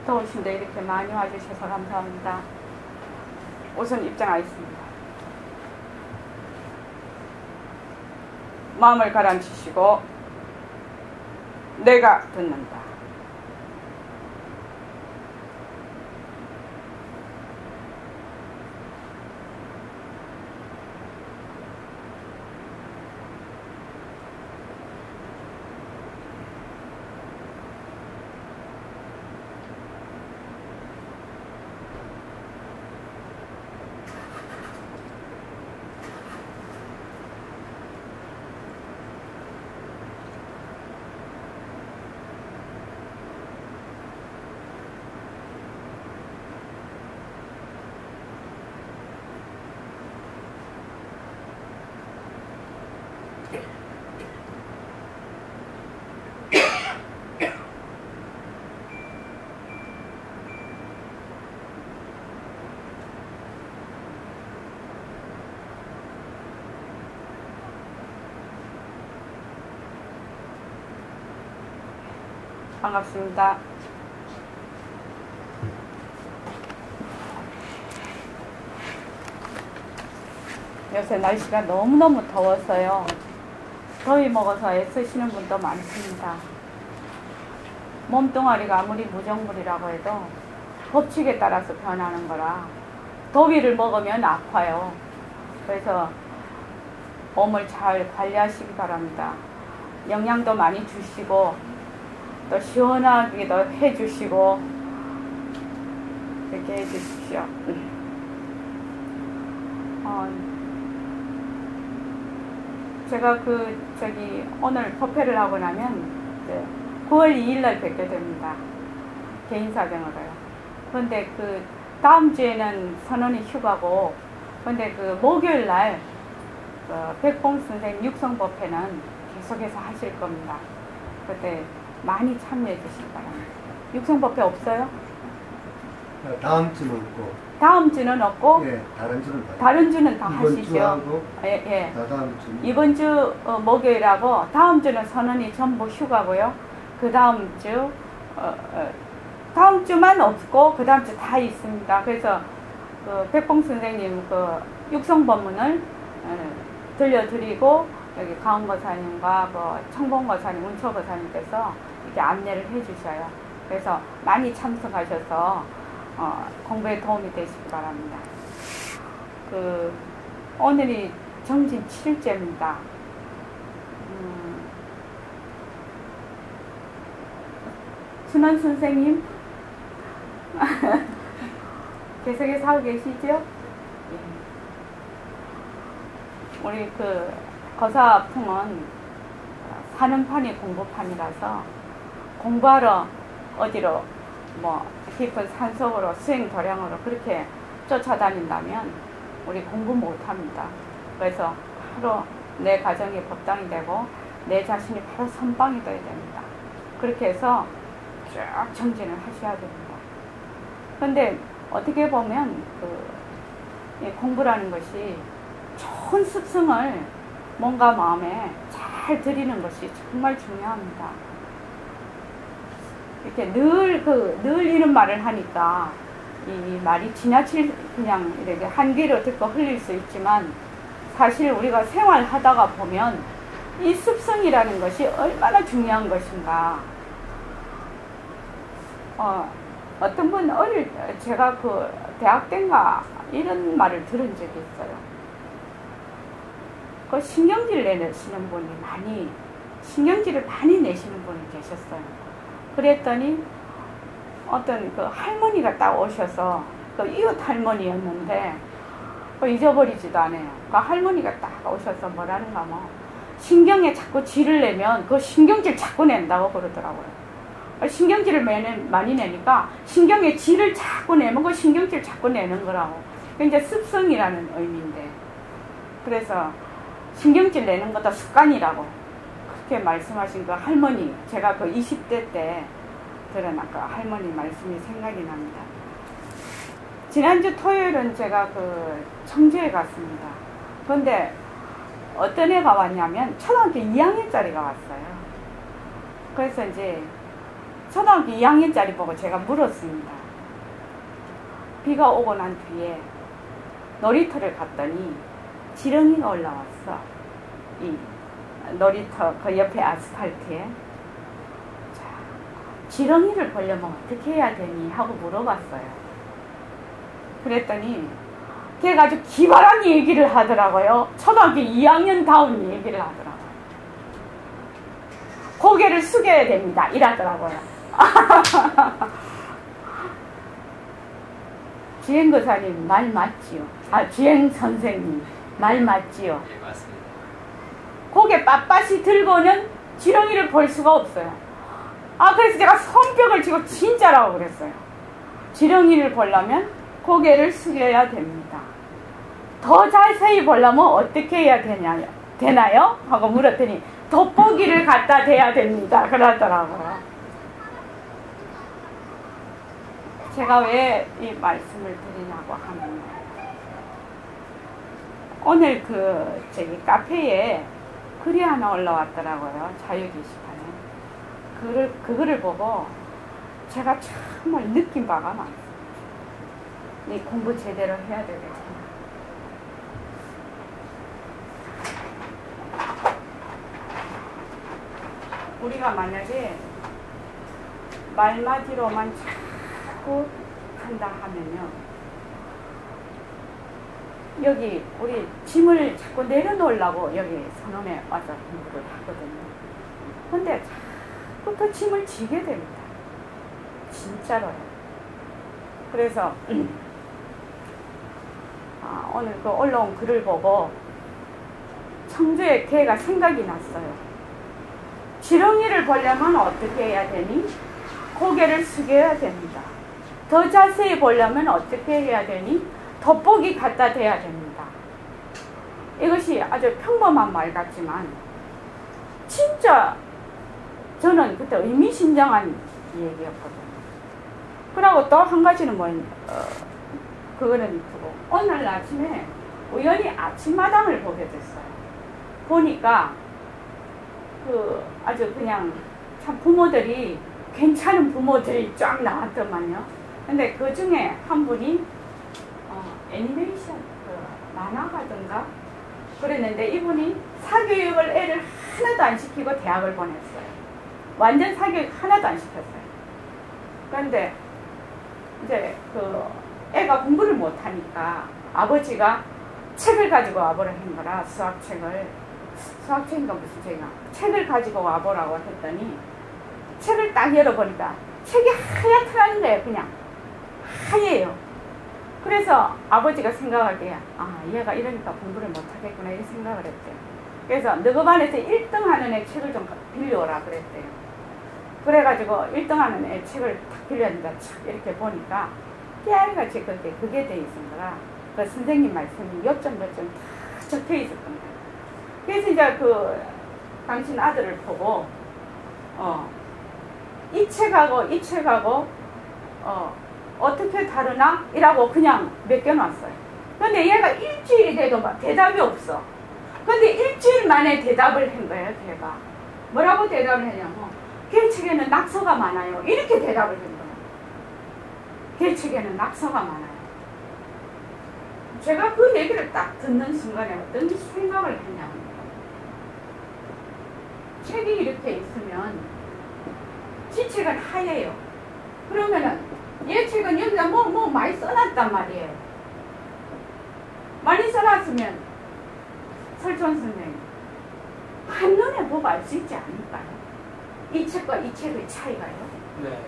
더우신데 이렇게 많이 와주셔서 감사합니다. 우선 입장하겠습니다. 마음을 가라앉히시고 내가 듣는다. 반갑습니다. 요새 날씨가 너무너무 더워서요. 더위 먹어서 애쓰시는 분도 많습니다. 몸뚱아리가 아무리 무정물이라고 해도 법칙에 따라서 변하는 거라 더위를 먹으면 아파요. 그래서 몸을 잘 관리하시기 바랍니다. 영양도 많이 주시고 또 시원하기도 해주시고 이렇게 해주십시오. 제가 오늘 법회를 하고 나면 9월 2일날 뵙게 됩니다. 개인 사정으로요. 그런데 다음 주에는 선언이 휴가고, 근데 목요일날 백봉 선생님 육성법회는 계속해서 하실 겁니다. 그때 많이 참여해 주시기 바랍니다. 육성법회 없어요? 다음 주는 없고. 다음 주는 없고? 예, 다른 주는 다 이번 하시죠. 주하고 예. 다음 주. 이번 주 목요일하고 다음 주는 선언이 전부 휴가고요. 그 다음 주 다음 주만 없고 그 다음 주 다 있습니다. 그래서 백봉 선생님 육성법문을 들려드리고 여기 가은거사님과 청봉거사님, 운초거사님께서 이렇게 안내를 해주셔요. 그래서 많이 참석하셔서 공부에 도움이 되시기 바랍니다. 오늘이 정진 7일째입니다. 순원 선생님 계속해서 하고 계시죠? 예. 우리 거사풍은 사는 판이 공부판이라서 공부하러 어디로 깊은 산속으로 수행 도량으로 그렇게 쫓아다닌다면 우리 공부 못합니다. 그래서 바로 내 가정이 법당이 되고 내 자신이 바로 선방이 되어야 됩니다. 그렇게 해서 쭉 정진을 하셔야 됩니다. 그런데 어떻게 보면 공부라는 것이 좋은 습성을 뭔가 마음에 잘 들이는 것이 정말 중요합니다. 이렇게 늘 이런 말을 하니까 이 말이 지나칠 그냥 이렇게 한 귀로 듣고 흘릴 수 있지만 사실 우리가 생활하다가 보면 이 습성이라는 것이 얼마나 중요한 것인가. 어떤 분 제가 대학 때인가 이런 말을 들은 적이 있어요. 신경질 내시는 분이 신경질을 많이 내시는 분이 계셨어요. 그랬더니 어떤 할머니가 딱 오셔서 이웃 할머니였는데 잊어버리지도 않아요. 할머니가 딱 오셔서 뭐라는가 신경에 자꾸 질을 내면 신경질 자꾸 낸다고 그러더라고요. 신경질을 많이 내니까 신경에 질을 자꾸 내면 신경질 자꾸 내는 거라고. 이제 습성이라는 의미인데, 그래서 신경질 내는 것도 습관이라고 그렇게 말씀하신 할머니, 제가 20대 때 들은 할머니 말씀이 생각이 납니다. 지난주 토요일은 제가 청주에 갔습니다. 그런데 어떤 애가 왔냐면 초등학교 2학년짜리가 왔어요. 그래서 이제 초등학교 2학년짜리 보고 제가 물었습니다. 비가 오고 난 뒤에 놀이터를 갔더니 지렁이가 올라왔어. 이 놀이터 그 옆에 아스팔트에. 자, 지렁이를 보려면 어떻게 해야 되니? 하고 물어봤어요. 그랬더니 걔가 아주 기발한 얘기를 하더라고요. 초등학교 2학년 다운 얘기를 하더라고요. 고개를 숙여야 됩니다. 이러더라고요. 주행거사님 말 맞지요? 주행선생님 말 맞지요? 네, 맞습니다. 고개 빳빳이 들고는 지렁이를 볼 수가 없어요. 그래서 제가 손뼉을 치고 진짜라고 그랬어요. 지렁이를 보려면 고개를 숙여야 됩니다. 더 자세히 보려면 어떻게 해야 되나요? 하고 물었더니 돋보기를 갖다 대야 됩니다. 그러더라고요. 제가 왜 이 말씀을 드리냐고 하면 오늘 저기 카페에 글이 하나 올라왔더라고요. 자유 게시판에. 그거를 보고 제가 정말 느낀 바가 많습니다. 이 공부 제대로 해야 되겠구나. 우리가 만약에 말마디로만 자꾸 한다 하면요, 여기 우리 짐을 자꾸 내려놓으려고 여기 선원에 와서 공부를 하거든요. 근데 자꾸 그 짐을 지게 됩니다. 진짜로요. 그래서 오늘 그 올라온 글을 보고 청주의 개가 생각이 났어요. 지렁이를 보려면 어떻게 해야 되니? 고개를 숙여야 됩니다. 더 자세히 보려면 어떻게 해야 되니? 돋보기 갖다 대야 됩니다. 이것이 아주 평범한 말 같지만 진짜 저는 그때 의미심장한 얘기였거든요. 그리고 또 한 가지는 그거는 있고, 오늘 아침에 우연히 아침마당을 보게 됐어요. 보니까 아주 그냥 참 부모들이 괜찮은 부모들이 쫙 나왔더만요. 근데 그 중에 한 분이 애니메이션 만화가든가 그랬는데 이분이 사교육을 애를 하나도 안 시키고 대학을 보냈어요. 완전 사교육 하나도 안 시켰어요. 그런데 이제 애가 공부를 못하니까 아버지가 책을 가지고 와보라 한 거라, 수학책인가 무슨 책을 가지고 와보라고 했더니 책을 딱 열어보니까 책이 하얗더라는 거예요. 그냥 하얘요. 그래서 아버지가 생각하기에 얘가 이러니까 공부를 못하겠구나 이렇게 생각을 했대요. 그래서 너희 반에서 1등 하는 애 책을 좀 빌려오라 그랬대요. 그래가지고 1등 하는 애 책을 딱 빌렸는데 이렇게 보니까 깨알같이 그게 돼 있은 거라 그 선생님 말씀이 몇 점 다 적혀 있었던 거예요. 그래서 이제 당신 아들을 보고 이 책하고 이 책하고 어떻게 다르나? 이라고 그냥 맡겨놨어요. 근데 얘가 일주일이 돼도 막 대답이 없어. 근데 일주일 만에 대답을 한 거예요, 걔가. 뭐라고 대답을 했냐면, 걔 책에는 낙서가 많아요. 이렇게 대답을 한 거예요. 걔 책에는 낙서가 많아요. 제가 그 얘기를 딱 듣는 순간에 어떤 생각을 했냐면, 책이 이렇게 있으면, 지 책은 하얘요. 그러면은, 얘 책은 여기다 뭐 많이 써놨단 말이에요. 많이 써놨으면 설천 선생님 한눈에 보고 알 수 있지 않을까요? 이 책과 이 책의 차이가요. 네.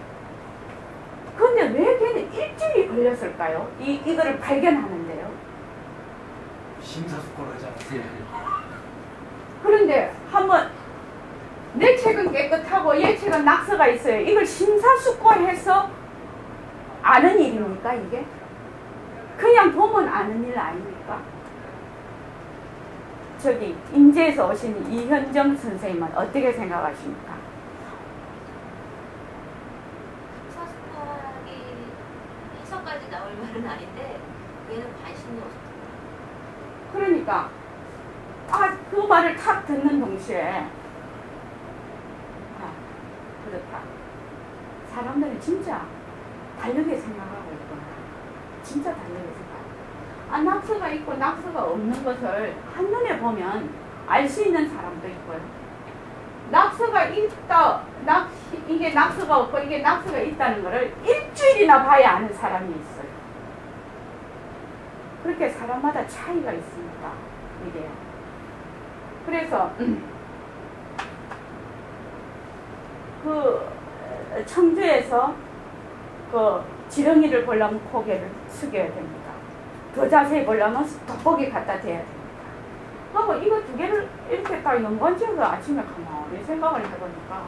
근데 왜 걔는 일주일이 걸렸을까요? 이거를 발견하는데요. 심사숙고를 하지 그런데 한번 내 책은 깨끗하고 얘 책은 낙서가 있어요. 이걸 심사숙고해서 아는 일입니까 이게? 그냥 보면 아는 일 아닙니까? 저기 인제에서 오신 이현정 선생님은 어떻게 생각하십니까? 사스파기 해석까지 나올 말은 아닌데 얘는 관심이 없었던 거예요. 그러니까 그 말을 탁 듣는 동시에 그렇다. 사람들은 진짜 다르게 생각하고 있구나. 진짜 다르게 생각하고. 아, 낙서가 있고 낙서가 없는 것을 한눈에 보면 알 수 있는 사람도 있고요. 낙서가 있다, 이게 낙서가 없고 이게 낙서가 있다는 것을 일주일이나 봐야 아는 사람이 있어요. 그렇게 사람마다 차이가 있습니다. 이게요. 그래서 그 청주에서 그 지렁이를 보려면 고개를 숙여야 됩니다. 더 자세히 보려면 돋보기 갖다 대야 됩니다. 하고 이거 두 개를 이렇게 딱 연관지어서 아침에 가만히 생각을 해보니까,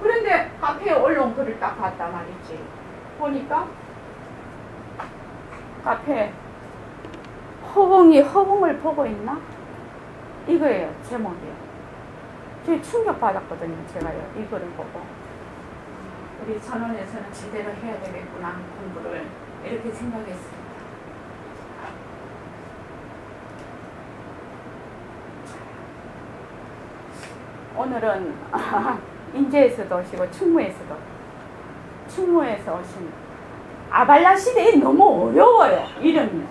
그런데 카페에 올라온 글을 딱 봤단 말이지. 보니까 카페에 허공이 허공을 보고 있나? 이거예요, 제목이에요. 되게 충격받았거든요, 제가요, 이 글을 보고. 우리 전원에서는 제대로 해야 되겠구나, 공부를. 이렇게 생각했습니다. 오늘은 인제에서도 오시고 충무에서 오신 아발라 시대에 너무 어려워요, 이름이.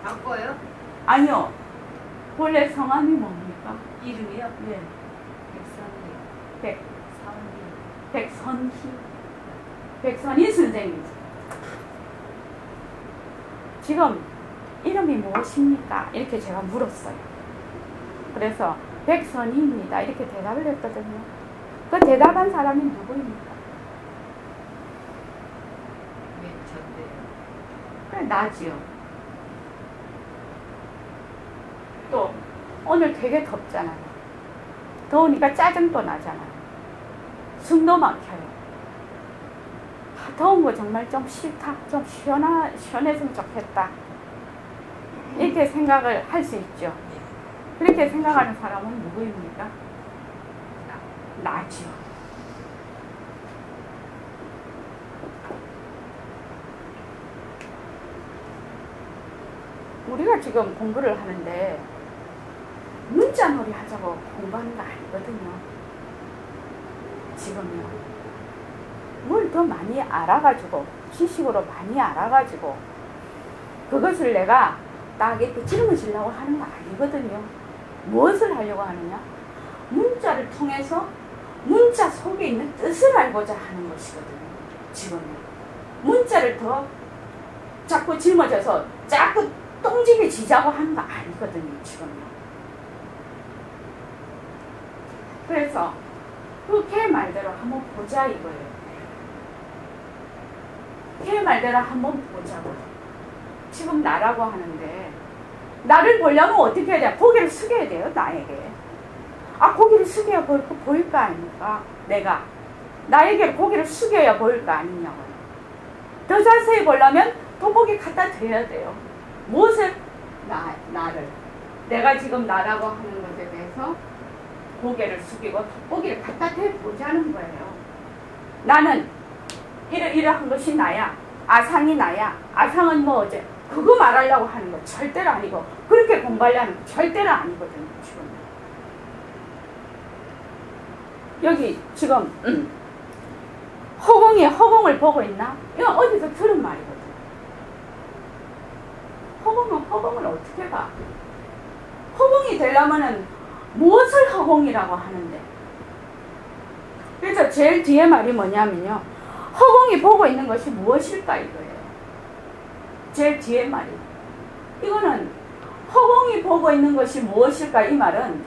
바꿔요? 아니요. 본래 성함이 뭡니까? 이름이요? 예. 백선희. 백선희 선생님. 지금 이름이 무엇입니까? 이렇게 제가 물었어요. 그래서 백선희입니다. 이렇게 대답을 했거든요. 그 대답한 사람이 누구입니까? 그래, 나지요. 또 오늘 되게 덥잖아요. 더우니까 짜증도 나잖아요. 숨도 막혀요. 더운 거 정말 좀 싫다. 좀 시원했으면 좋겠다. 이렇게 생각을 할 수 있죠. 그렇게 생각하는 사람은 누구입니까? 나지요. 우리가 지금 공부를 하는데 문자놀이 하자고 공부하는 거 아니거든요. 지금요. 뭘 더 많이 알아가지고, 지식으로 많이 알아가지고, 그것을 내가 딱 이렇게 짊어지려고 하는 거 아니거든요. 무엇을 하려고 하느냐? 문자를 통해서 문자 속에 있는 뜻을 알고자 하는 것이거든요. 지금요. 문자를 더 자꾸 짊어져서 자꾸 똥집해지자고 하는 거 아니거든요. 지금요. 그래서 그 걔 말대로 한번 보자 이거예요. 걔 말대로 한번 보자고. 지금 나라고 하는데, 나를 보려면 어떻게 해야 돼? 고개를 숙여야 돼요, 나에게. 아, 고개를 숙여야 보일 거 아닙니까? 내가. 나에게 고개를 숙여야 보일 거 아니냐고요. 더 자세히 보려면 돋보기 갖다 대야 돼요. 무엇을? 나를. 내가 지금 나라고 하는 것에 대해서 고개를 숙이고 돋보기를 갖다 대보자는 거예요. 나는 이러한 것이 나야. 아상이 나야. 아상은 뭐 어제 그거 말하려고 하는 거 절대로 아니고, 그렇게 공부하려는 거 절대로 아니거든요. 지금 여기 지금 허공을 보고 있나? 이건 어디서 들은 말이거든. 허공을 어떻게 봐? 허공이 되려면은 무엇을 허공이라고 하는데? 그래서 제일 뒤에 말이 뭐냐면요, 허공이 보고 있는 것이 무엇일까 이거예요. 제일 뒤에 말이. 이거는 허공이 보고 있는 것이 무엇일까, 이 말은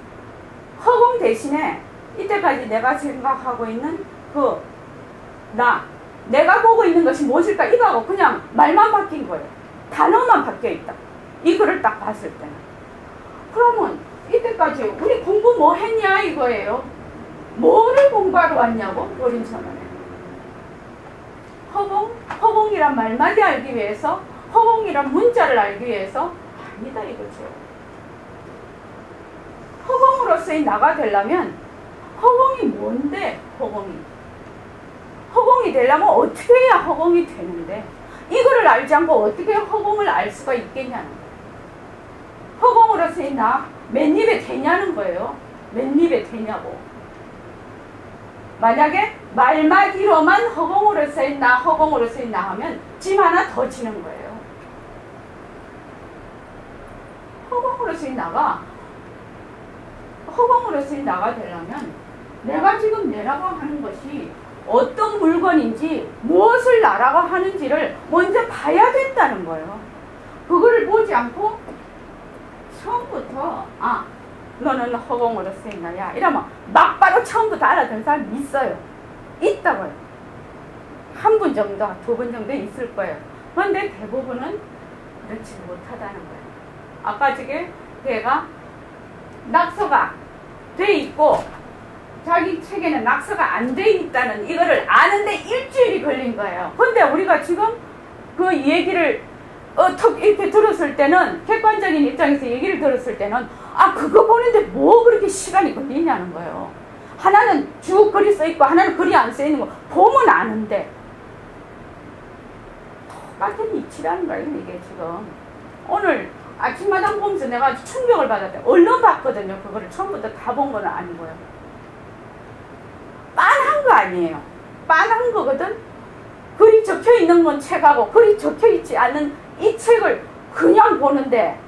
허공 대신에 이때까지 내가 생각하고 있는 내가 보고 있는 것이 무엇일까, 이거하고 그냥 말만 바뀐 거예요. 단어만 바뀌어 있다. 이 글을 딱 봤을 때는. 그러면 이때까지 우리 공부 뭐 했냐 이거예요. 뭐를 공부하러 왔냐고, 보림선언에. 허공이란 말마디 알기 위해서, 허공이란 문자를 알기 위해서? 아니다 이거죠. 허공으로서의 나가 되려면, 허공이 뭔데, 허공이 되려면 어떻게 해야 허공이 되는데, 이거를 알지 않고 어떻게 허공을 알 수가 있겠냐는 거예요. 허공으로서의 나, 맨입에 되냐는 거예요. 맨입에 되냐고. 만약에 말마디로만 허공으로 써있나 허공으로 써있나 하면 짐 하나 더 지는 거예요. 허공으로 써있나가 되려면 내가 지금 내라고 하는 것이 어떤 물건인지 무엇을 나라고 하는지를 먼저 봐야 된다는 거예요. 그거를 보지 않고 처음부터 너는 허공으로 쓰인다야 이러면 막바로 처음부터 알아듣는 사람이 있어요. 있다고요. 한 분 정도, 두 분 정도 있을 거예요. 그런데 대부분은 그렇지 못하다는 거예요. 아까 저게 걔가 낙서가 돼 있고 자기 책에는 낙서가 안 돼 있다는 이거를 아는데 일주일이 걸린 거예요. 근데 우리가 지금 그 얘기를 턱 이렇게 들었을 때는 객관적인 입장에서 얘기를 들었을 때는 그거 보는데 뭐 그렇게 시간이 걸리냐는 거예요. 하나는 쭉 글이 써있고 하나는 글이 안 써있는 거 보면 아는데 똑같은 이치라는 거예요. 이게 지금 오늘 아침마당 보면서 내가 아주 충격을 받았대. 얼른 봤거든요. 그거를 처음부터 다 본 건 아니고요. 빤한 거 아니에요. 빤한 거거든. 글이 적혀있는 건 책하고 글이 적혀있지 않은 이 책을 그냥 보는데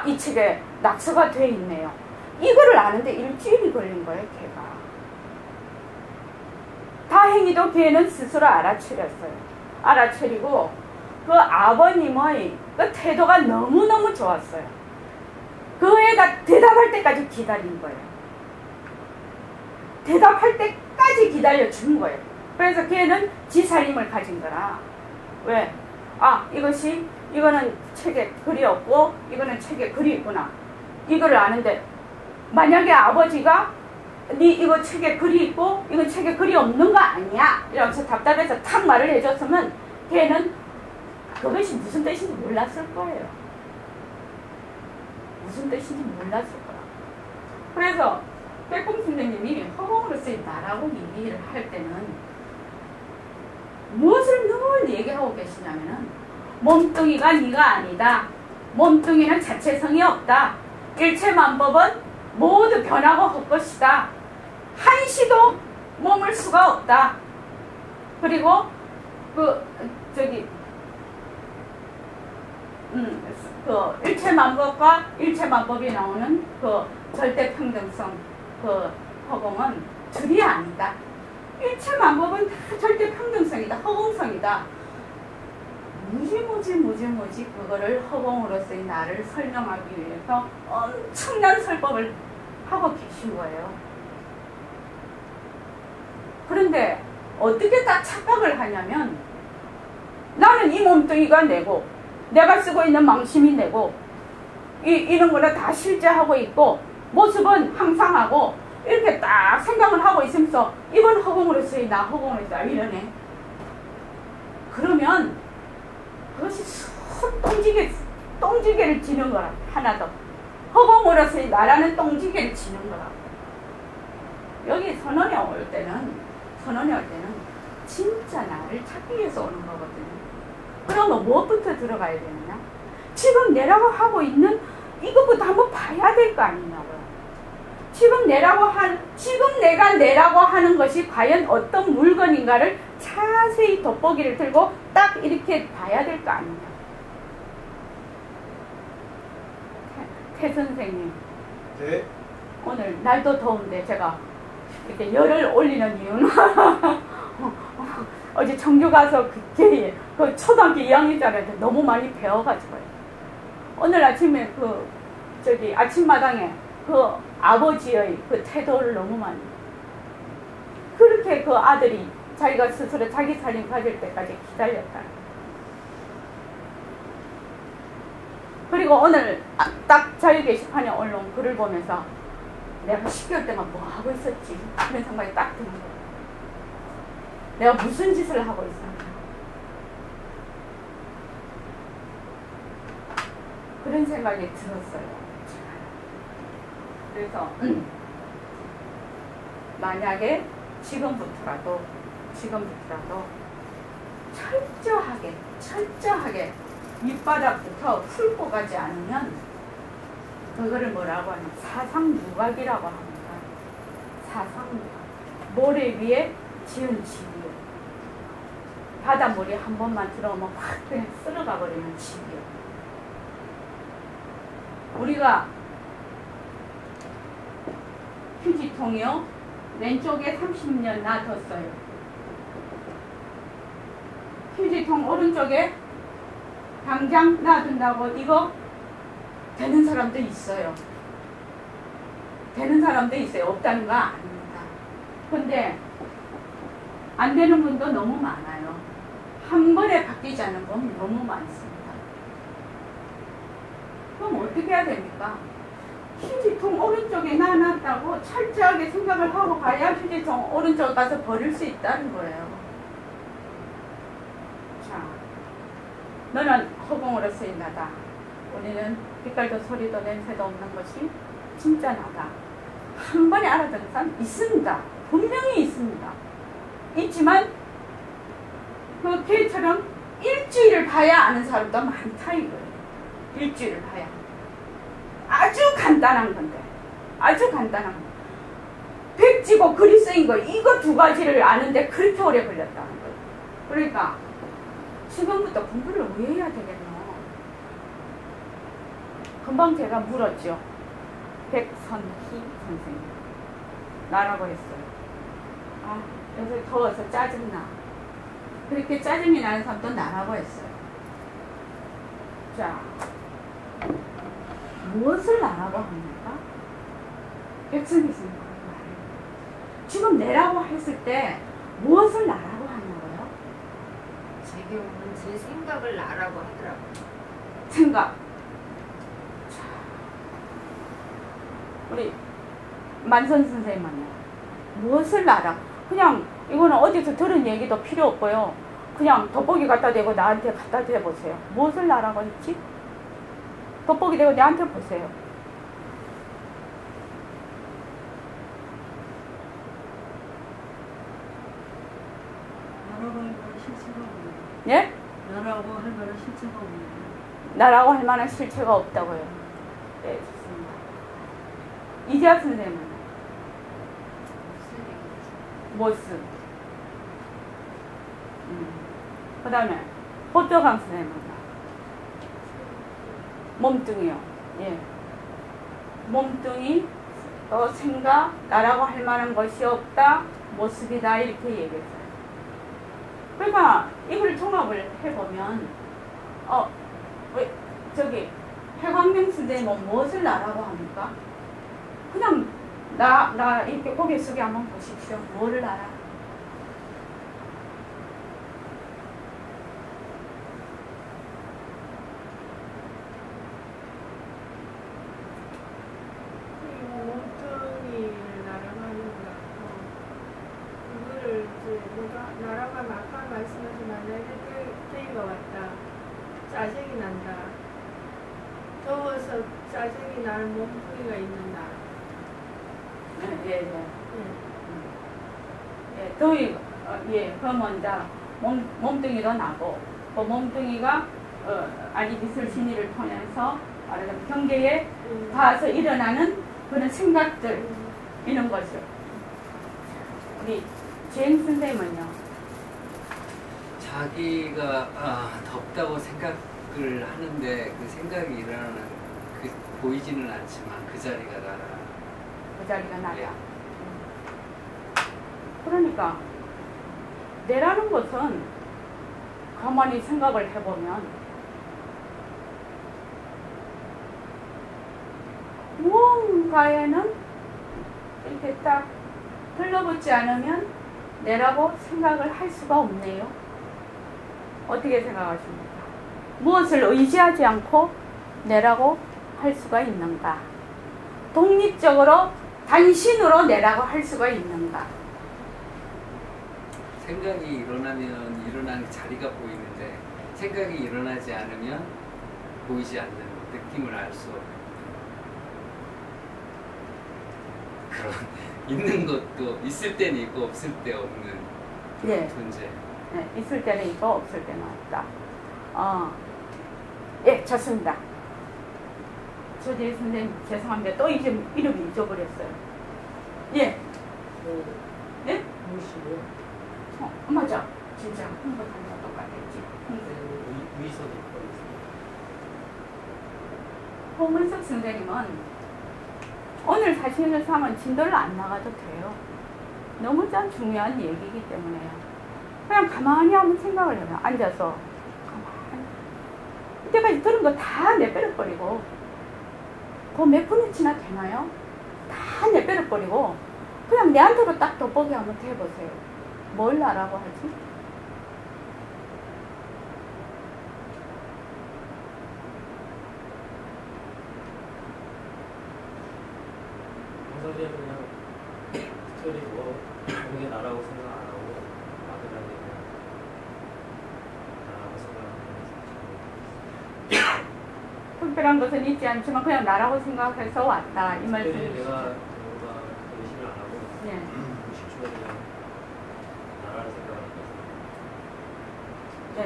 이 책에 낙서가 돼 있네요. 이거를 아는데 일주일이 걸린 거예요. 걔가. 다행히도 걔는 스스로 알아차렸어요. 알아차리고 그 아버님의 그 태도가 너무너무 좋았어요. 그 애가 대답할 때까지 기다린 거예요. 대답할 때까지 기다려준 거예요. 그래서 걔는 지살림을 가진 거라. 왜? 이거는 책에 글이 없고 이거는 책에 글이 있구나. 이거를 아는데 만약에 아버지가 네 이거 책에 글이 있고 이건 책에 글이 없는 거 아니야? 이러면서 답답해서 탁 말을 해줬으면 걔는 그것이 무슨 뜻인지 몰랐을 거예요. 무슨 뜻인지 몰랐을 거야. 그래서 백봉 선생님이 허공으로서의 나라고 얘기를 할 때는 무엇을 늘 얘기하고 계시냐면은 몸뚱이가 네가 아니다. 몸뚱이는 자체성이 없다. 일체만법은 모두 변하고 헛것이다. 한시도 머물 수가 없다. 그리고 일체만법과 일체만법이 나오는 그 절대평등성 그 허공은 둘이 아니다. 일체만법은 다 절대평등성이다. 허공성이다. 무지 그거를 허공으로서의 나를 설명하기 위해서 엄청난 설법을 하고 계신 거예요. 그런데 어떻게 딱 착각을 하냐면 나는 이 몸뚱이가 내고 내가 쓰고 있는 망심이 내고 이런 거는 다 실제하고 있고 모습은 항상하고 이렇게 딱 생각을 하고 있으면서 이건 허공으로서의 나 허공으로서의 나 이러네. 그러면 그것이 똥지개를 지는 거라. 하나 더 허공으로서의 나라는 똥지개를 지는 거라. 여기 선언에 올 때는 진짜 나를 찾기 위해서 오는 거거든요. 그러면 무엇부터 들어가야 되느냐? 지금 내라고 하고 있는 이것부터 한번 봐야 될 거 아니냐고요. 지금 내가 내라고 하는 것이 과연 어떤 물건인가를 자세히 돋보기를 들고 딱 이렇게 봐야 될 거 아니냐. 태 선생님. 네. 오늘 날도 더운데 제가 이렇게 열을 올리는 이유는 어제 청주 가서 그 초등학교 2학년짜리한테 너무 많이 배워가지고요. 오늘 아침에 아침마당에 그 아버지의 그 태도를 너무 많이 그렇게 그 아들이 자기가 스스로 자기 살림 가질 때까지 기다렸다. 그리고 오늘 딱 자유 게시판에 올라온 글을 보면서 내가 10개월 동안 뭐 하고 있었지? 그런 생각이 딱 드는 거예요. 내가 무슨 짓을 하고 있었나? 그런 생각이 들었어요. 그래서 만약에 지금부터라도 철저하게 밑바닥부터 풀고 가지 않으면 그거를 뭐라고 하냐? 사상누각이라고 합니다. 사상누각. 모래 위에 지은 집이요. 바닷물이 한 번만 들어오면 확 그냥 쓸어가 버리는 집이요. 우리가 휴지통이요. 왼쪽에 30년 놔뒀어요. 휴지통 오른쪽에 당장 놔둔다고 이거 되는 사람도 있어요. 되는 사람도 있어요. 없다는 거 아닙니다. 근데 안 되는 분도 너무 많아요. 한 번에 바뀌지 않은 분 너무 많습니다. 그럼 어떻게 해야 됩니까? 휴지통 오른쪽에 놔놨다고 철저하게 생각을 하고 가야 휴지통 오른쪽 가서 버릴 수 있다는 거예요. 자, 너는 허공으로 쓰인다다. 우리는 빛깔도 소리도 냄새도 없는 것이 진짜 나다. 한 번에 알아듣는 사람 있습니다. 분명히 있습니다. 있지만 그 걔처럼 일주일을 봐야 아는 사람도 많다 이거예요. 일주일을 봐야. 아주 간단한 건데. 아주 간단한 거. 백지고 글이 쓰인 거 이거 두 가지를 아는데 그렇게 오래 걸렸다는 거예요. 그러니까 지금부터 공부를 왜 해야 되겠노? 금방 제가 물었죠. 백선희 선생님. 나라고 했어요. 아, 요새 더워서 짜증나. 그렇게 짜증이 나는 사람도 나라고 했어요. 자, 무엇을 나라고 합니까? 백선희 선생님 말해요. 지금 내라고 했을 때 무엇을 나라고 하냐고요? 제 경우는 제 생각을 나라고 하더라고요. 생각. 자, 우리 만선 선생님은요. 무엇을 나라? 그냥 이거는 어디서 들은 얘기도 필요 없고요. 그냥 돋보기 갖다 대고 나한테 갖다 대보세요. 무엇을 나라고 했지? 돋보기 대고 나한테 보세요. 나라고 할 만한 실체가 없네요. 예? 나라고 할 만한 실체가 없네요. 나라고 할 만한 실체가 없다고요. 네, 좋습니다. 이재학 선생님은 모습. 그 다음에 호떡강 선생님은 몸뚱이요. 예. 몸뚱이, 또 생각, 나라고 할 만한 것이 없다, 모습이다 이렇게 얘기했어요. 그러니까 이걸 통합을 해보면 왜 저기 해광명 선생님은 무엇을 나라고 합니까? 그냥 나 이렇게 고개 숙여 한번 보십시오. 뭐를 알아? 몸뚱이를 나라가는 것 같고, 그거를 이제 뭐가 나라가 아까 말씀하신 나라의 것 같다. 짜증이 난다. 더워서 짜증이 나는 몸뚱이가 있는 나라. 예. 예, 더위, 그러면 이제 몸뚱이도 나고, 그 몸뚱이가, 아니, 미술 신의를 통해서, 말하자면 경계에 닿아서 일어나는 그런 생각들, 이런 것을. 우리 주행 선생님은요? 자기가 덥다고 생각을 하는데 그 생각이 일어나는 그 보이지는 않지만 그 자리가 나라. 그 자리가 나야. 예. 그러니까 내라는 것은 가만히 생각을 해보면 무언가에는 이렇게 딱 들러붙지 않으면 내라고 생각을 할 수가 없네요. 어떻게 생각하십니까? 무엇을 의지하지 않고 내라고 할 수가 있는가? 독립적으로 단신으로 내라고 할 수가 있는가? 생각이 일어나면 일어나는 자리가 보이는데 생각이 일어나지 않으면 보이지 않는 느낌을 알 수 없는 그런 있는 것도 있을 때는 있고 없을 때 없는 그런 예. 존재. 네, 있을 때는 있고 없을 때는 없다. 예, 좋습니다. 조재 선생님 죄송합니다. 또 이름이 잊어버렸어요. 예. 예? 치고요. 맞아. 진짜 홍보사님과 똑같았지. 위서도 있습니다. 홍은석 선생님은 오늘 사시는 상은 진도를 안 나가도 돼요. 너무 참 중요한 얘기이기 때문에요. 그냥 가만히 한번 생각을 해요. 앉아서 가만히. 이때까지 들은 거 다 내빼려버리고 그 몇 분이 지나 되나요? 다 내빼려버리고 그냥 내한테로 딱 돋보기 한번 해보세요. 뭘 나라고 하지? 평소에 그냥 스토리 뭐 그게 나라고 생각 안 하고 막연하게 그냥 나라고 생각하면서 특별한 것은 있지 않지만 그냥 나라고 생각해서 왔다. 이 특별히 말씀이시죠? 내가 뭔가 의심을 안 하고 네. 무식초에 그냥 나라를 생각하니까 네.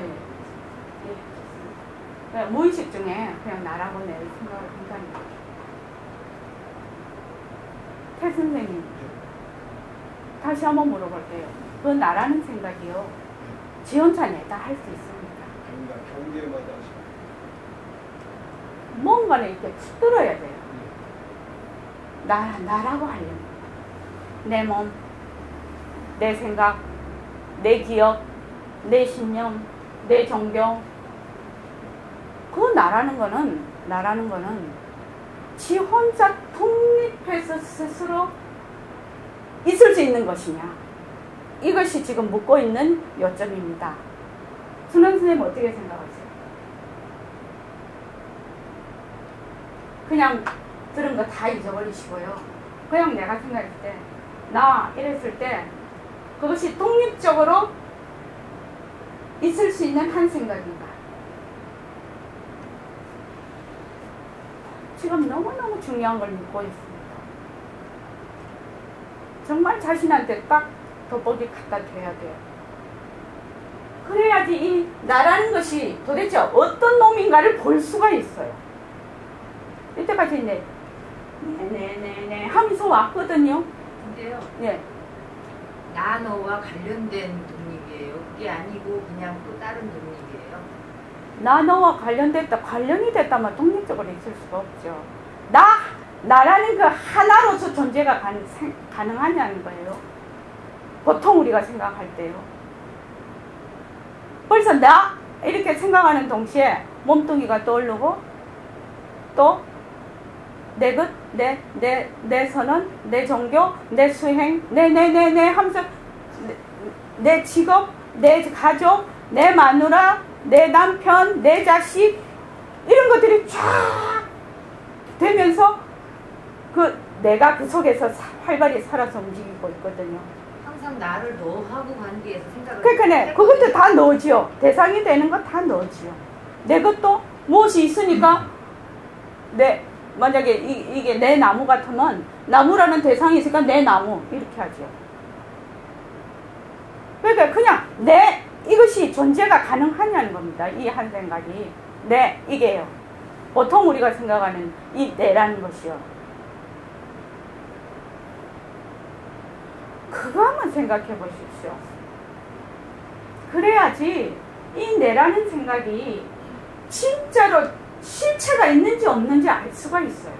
예. 그러니까 무의식 중에 그냥 나라고 내 생각을 한다는 거죠. 태 선생님, 다시 한번 물어볼게요. 그 나라는 생각이요. 지 혼자 내다 할 수 있습니까? 아닙니다. 경계마다 뭔가를 이렇게 붙들어야 돼요. 나라고 하려면. 내 몸, 내 생각, 내 기억, 내 신념, 내 종교. 그 나라는 거는 지 혼자 독립해서 스스로 있을 수 있는 것이냐. 이것이 지금 묻고 있는 요점입니다. 순원 선생님 어떻게 생각하세요? 그냥 들은 거 다 잊어버리시고요. 그냥 내가 생각했을 때, 나 이랬을 때 그것이 독립적으로 있을 수 있는 한 생각인가. 지금 너무너무 중요한 걸 묻고 있습니다. 정말 자신한테 딱 돋보기 갖다 줘야 돼요. 그래야지 이 나라는 것이 도대체 어떤 놈인가를 볼 수가 있어요. 이때까지 네네네네 하면서 왔거든요. 근데요, 예. 나너와 관련된 독립이에요. 그게 아니고 그냥 또 다른 독립이에요. 나 너와 관련됐다, 관련이 됐다면 독립적으로 있을 수가 없죠. 나라는 그 하나로서 존재가 가능하냐는 거예요. 보통 우리가 생각할 때요. 벌써 나 이렇게 생각하는 동시에 몸뚱이가 떠오르고 또 내 것, 내 선언, 내 종교, 내 수행, 내 하면서 내 직업, 내 가족, 내 마누라, 내 남편, 내 자식 이런 것들이 쫙 되면서 내가 그 속에서 활발히 살아서 움직이고 있거든요. 항상 나를 너하고 관계해서 생각을 그러니까 그것도 다 너지요. 대상이 되는 거 다 너지요. 내 것도 무엇이 있으니까 만약에 이게 내 나무 같으면 나무라는 대상이 있으니까 내 나무 이렇게 하죠. 그러니까 그냥 이것이 존재가 가능하냐는 겁니다. 이 한 생각이 이게요. 보통 우리가 생각하는 이 내라는 것이요. 그거 한번 생각해 보십시오. 그래야지 이 내라는 생각이 진짜로 실체가 있는지 없는지 알 수가 있어요.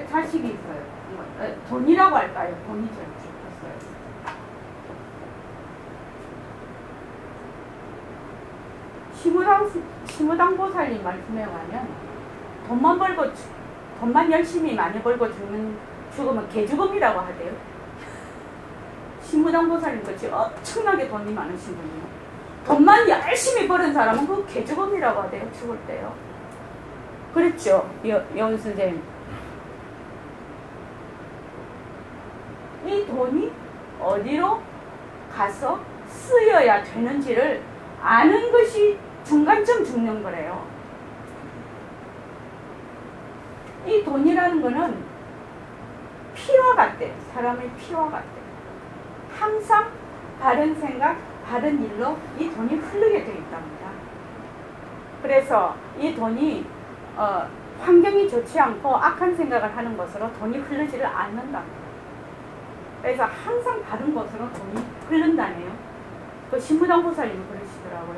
자식이 있어요. 돈이라고 할까요? 돈이 제일 좋겠어요. 시무당 보살님 말씀에 가면 돈만 열심히 많이 벌고 죽으면 개죽음이라고 하대요. 시무당 보살님 같이 엄청나게 돈이 많으신 분이요. 돈만 열심히 버는 사람은 그 개죽음이라고 하대요. 죽을 때요. 그랬죠, 여운 선생님. 이 돈이 어디로 가서 쓰여야 되는지를 아는 것이 중간쯤 죽는 거래요. 이 돈이라는 거는 피와 같대. 사람의 피와 같대. 항상 바른 생각, 다른 일로 이 돈이 흐르게 되어 있답니다. 그래서 이 돈이 환경이 좋지 않고 악한 생각을 하는 것으로 돈이 흐르지를 않는답니다. 그래서 항상 바른 것으로 돈이 흐른다네요. 그 신무당 보살님이 그러시더라고요.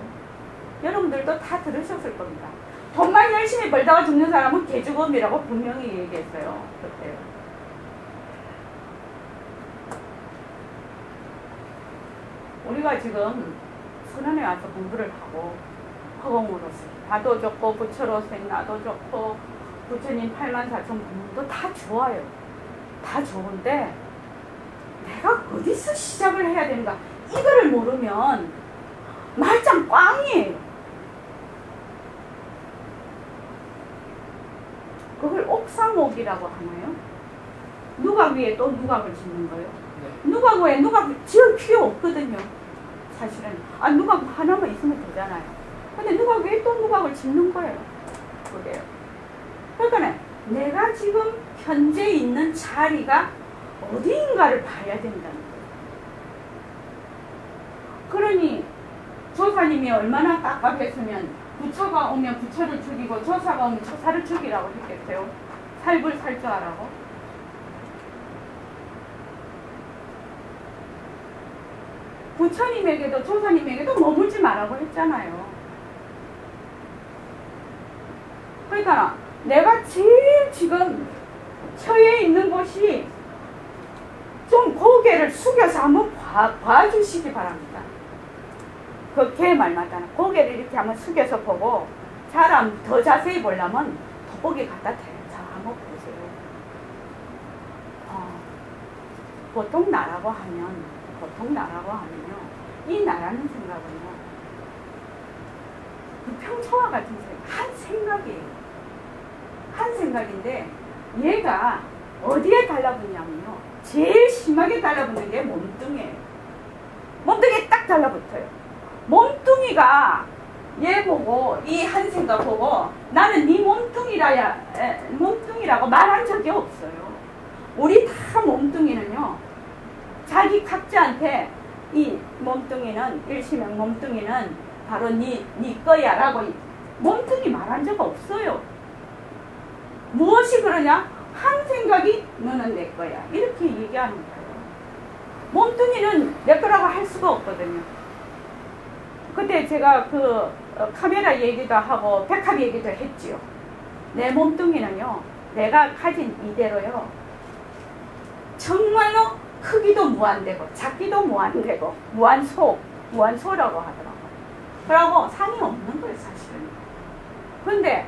여러분들도 다 들으셨을 겁니다. 돈만 열심히 벌다가 죽는 사람은 개죽음이라고 분명히 얘기했어요. 그때요. 우리가 지금 선원에 와서 공부를 하고 허공으로서 나도 좋고 부처로서 나도 좋고 부처님 84,000 부모도 다 좋아요. 다 좋은데 내가 어디서 시작을 해야 되는가 이거를 모르면 말짱 꽝이에요. 그걸 옥상옥이라고 하나요? 누각 위에 또 누각을 짓는 거예요. 네. 누각 위에 누각 지을 필요 없거든요. 사실은 누각 하나만 있으면 되잖아요. 근데 누각 위에 또 누각을 짓는 거예요. 그래요. 그러니까 내가 지금 현재 있는 자리가 어디인가를 봐야 된다는 거예요. 그러니 조사님이 얼마나 깝깝했으면 부처가 오면 부처를 죽이고 조사가 오면 조사를 죽이라고 했겠어요. 살불 살 줄 알라고. 부처님에게도 조사님에게도 머물지 말라고 했잖아요. 그러니까 내가 제일 지금 처해 있는 곳이 좀 고개를 숙여서 한번 봐주시기 바랍니다. 그 개 말마다는 고개를 이렇게 한번 숙여서 보고 사람 더 자세히 보려면 돋보기 갖다 대서 한번 보세요. 보통 나라고 하면요 이 나라는 생각은요 그 평소와 같은 생각, 한 생각이에요. 한 생각인데 얘가 어디에 달라붙냐면요 제일 심하게 달라붙는 게 몸뚱이에요. 몸뚱이에 딱 달라붙어요. 몸뚱이가 얘 보고 이 한 생각 보고 나는 네 몸뚱이라고 말한 적이 없어요. 우리 다 몸뚱이는요 자기 각자한테 이 몸뚱이는 일시명 몸뚱이는 바로 네 거야 라고 몸뚱이 말한 적 없어요. 무엇이 그러냐? 한 생각이 너는 내 거야 이렇게 얘기하는 거예요. 몸뚱이는 내 거라고 할 수가 없거든요. 그때 제가 그 카메라 얘기도 하고 백합 얘기도 했지요. 내 몸뚱이는요 내가 가진 이대로요 정말로 크기도 무한되고 작기도 무한되고 무한소라고 하더라고요. 그러고 상이 없는 거예요 사실은. 근데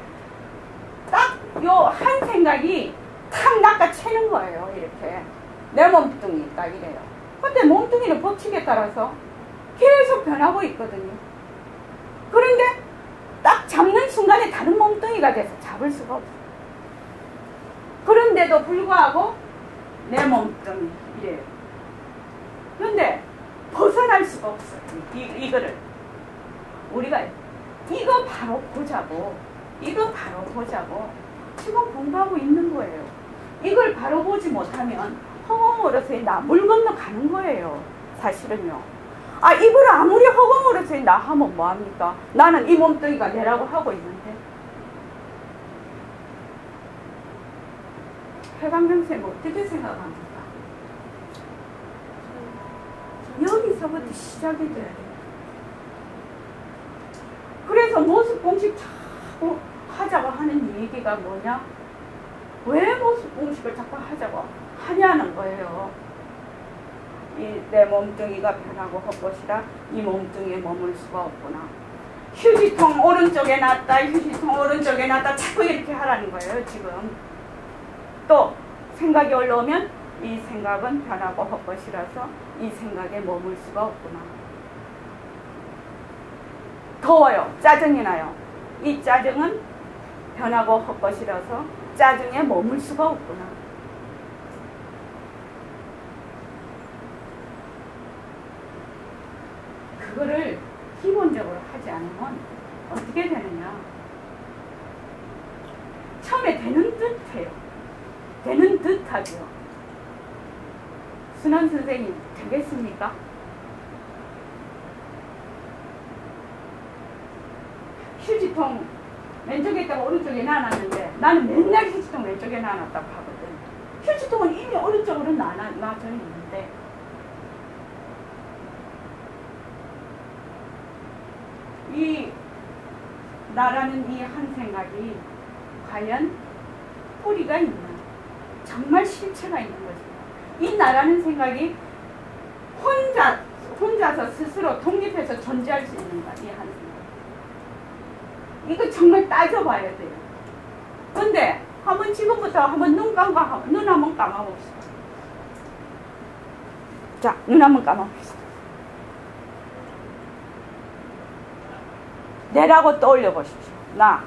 딱 요 한 생각이 탁 낚아채는 거예요. 이렇게 내 몸뚱이 딱 이래요. 근데 몸뚱이는 법칙에 따라서 계속 변하고 있거든요. 그런데 딱 잡는 순간에 다른 몸뚱이가 돼서 잡을 수가 없어요. 그런데도 불구하고 내 몸뚱이 이래요. 그런데 벗어날 수가 없어요. 이거를 우리가 이거 바로 보자고 지금 공부하고 있는 거예요. 이걸 바로 보지 못하면 허공으로서의 나 물 건너 가는 거예요. 사실은요. 이걸 아무리 허공으로서의 나 하면 뭐합니까? 나는 이 몸뚱이가 내라고 하고 있는데. 해방경 선생님 어떻게 생각합니까? 여기서부터 시작이 돼야 돼요. 그래서 모습 공식 자꾸 하자고 하는 얘기가 뭐냐? 왜 모습 공식을 자꾸 하자고 하냐는 거예요. 내 몸뚱이가 변하고 헛것이라 이 몸뚱이에 머물 수가 없구나. 휴지통 오른쪽에 놨다 휴지통 오른쪽에 놨다 자꾸 이렇게 하라는 거예요. 지금 또 생각이 올라오면 이 생각은 변하고 헛것이라서 이 생각에 머물 수가 없구나. 더워요. 짜증이 나요. 이 짜증은 변하고 헛것이라서 짜증에 머물 수가 없구나. 그거를 기본적으로 하지 않으면 어떻게 되느냐. 처음에 되는 듯 해요. 되는 듯 하죠. 순환 선생님 되겠습니까? 휴지통 왼쪽에 있다가 오른쪽에 놔놨는데 나는 맨날 휴지통 왼쪽에 놔놨다고 하거든. 휴지통은 이미 오른쪽으로 놔져 있는데 이 나라는 이 한 생각이 과연 뿌리가 있나, 정말 실체가 있는 것인가. 이 나라는 생각이 혼자서 스스로 독립해서 존재할 수 있는가, 이 한 생각. 이거 정말 따져봐야 돼요. 근데 한번 지금부터 한번 눈 한번 감아봅시다. 자, 눈 한번 감아봅시다. 내라고 떠올려 보십시오. 나.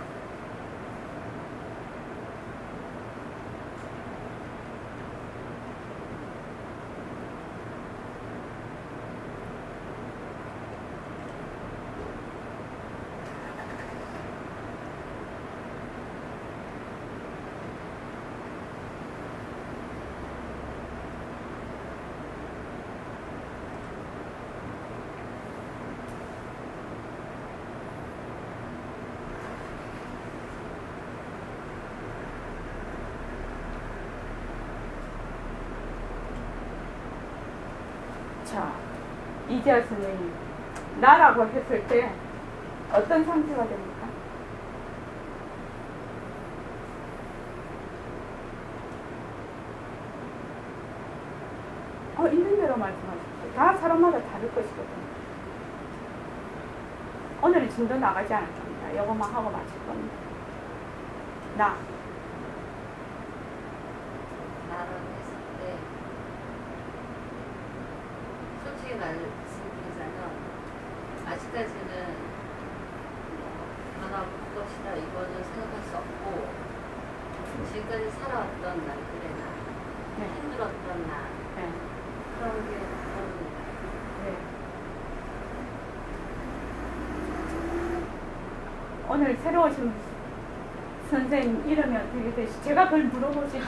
자, 이재하 선생님, 나라고 했을 때 어떤 상태가 됩니까? 있는 대로 말씀하십시오. 다 사람마다 다를 것이거든요. 오늘은 진도 나가지 않을 겁니다. 이것만 하고 마칠 겁니다. 나. 나라고 했을 때 솔직히 말씀드리자면 아직까지는 변화할 것이다 이거는 생각할 수 없고 지금까지 살아왔던 날들의 날, 힘들었던 날 그런 게 보입니다. 오늘 새로 오신 선생님 이름이 어떻게 되시죠? 제가 그걸 물어보시면